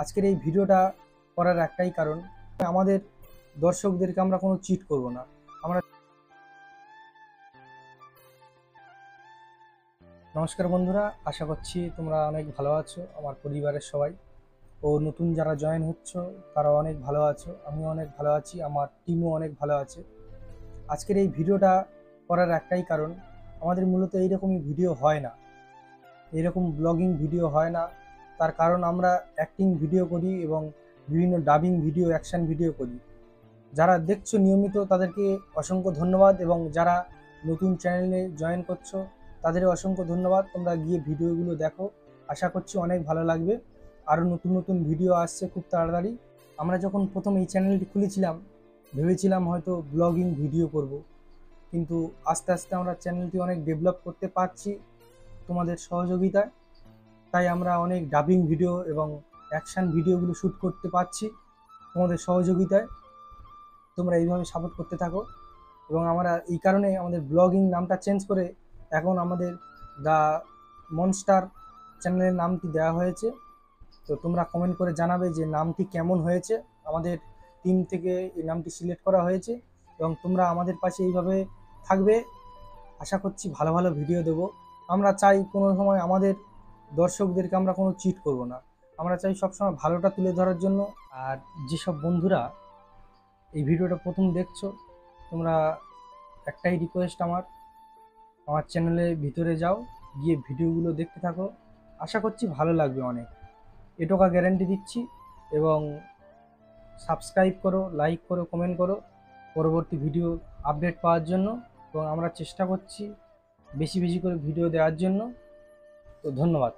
আজকের এই ভিডিওটা করার একটাই কারণ, আমাদের দর্শকদেরকে আমরা কোনো চিট করব না। আমরা নমস্কার বন্ধুরা, আশা করছি তোমরা অনেক ভালো আছো, আমার পরিবারের সবাই ও নতুন যারা জয়েন হচ্ছ তারা অনেক ভালো আছো, আমিও অনেক ভালো আছি, আমার টিমও অনেক ভালো আছে। আজকের এই ভিডিওটা করার একটাই কারণ, আমাদের মূলত এইরকমই ভিডিও হয় না, এইরকম ব্লগিং ভিডিও হয় না। তার কারণ আমরা অ্যাক্টিং ভিডিও করি এবং বিভিন্ন ডাবিং ভিডিও, অ্যাকশন ভিডিও করি। যারা দেখছো নিয়মিত তাদেরকে অসংখ্য ধন্যবাদ, এবং যারা নতুন চ্যানেলে জয়েন করছো তাদের অসংখ্য ধন্যবাদ। তোমরা গিয়ে ভিডিওগুলো দেখো, আশা করছি অনেক ভালো লাগবে। আরও নতুন নতুন ভিডিও আসছে খুব তাড়াতাড়ি। আমরা যখন প্রথম এই চ্যানেলটি খুলেছিলাম ভেবেছিলাম হয়তো ব্লগিং ভিডিও করব, কিন্তু আস্তে আস্তে আমরা চ্যানেলটি অনেক ডেভেলপ করতে পারছি তোমাদের সহযোগিতায়। তাই আমরা অনেক ডাবিং ভিডিও এবং অ্যাকশান ভিডিওগুলো শ্যুট করতে পারছি তোমাদের সহযোগিতায়। তোমরা এইভাবে সাপোর্ট করতে থাকো, এবং আমরা এই কারণে আমাদের ব্লগিং নামটা চেঞ্জ করে এখন আমাদের দ্য মনস্টার চ্যানেলের নামটি দেওয়া হয়েছে। তো তোমরা কমেন্ট করে জানাবে যে নামটি কেমন হয়েছে। আমাদের টিম থেকে এই নামটি সিলেক্ট করা হয়েছে, এবং তোমরা আমাদের পাশে এইভাবে থাকবে। আশা করছি ভালো ভালো ভিডিও দেবো। আমরা চাই কোনো সময় আমাদের দর্শকদেরকে আমরা কোনো চিট করব না, আমরা চাই সবসময় ভালোটা তুলে ধরার জন্য। আর যেসব বন্ধুরা এই ভিডিওটা প্রথম দেখছো, তোমরা একটাই রিকোয়েস্ট আমার চ্যানেলের ভিতরে যাও, গিয়ে ভিডিওগুলো দেখতে থাকো। আশা করছি ভালো লাগবে অনেক, এটুকু গ্যারান্টি দিচ্ছি। এবং সাবস্ক্রাইব করো, লাইক করো, কমেন্ট করো পরবর্তী ভিডিও আপডেট পাওয়ার জন্য। এবং আমরা চেষ্টা করছি বেশি বেশি করে ভিডিও দেওয়ার জন্য। তো ধন্যবাদ।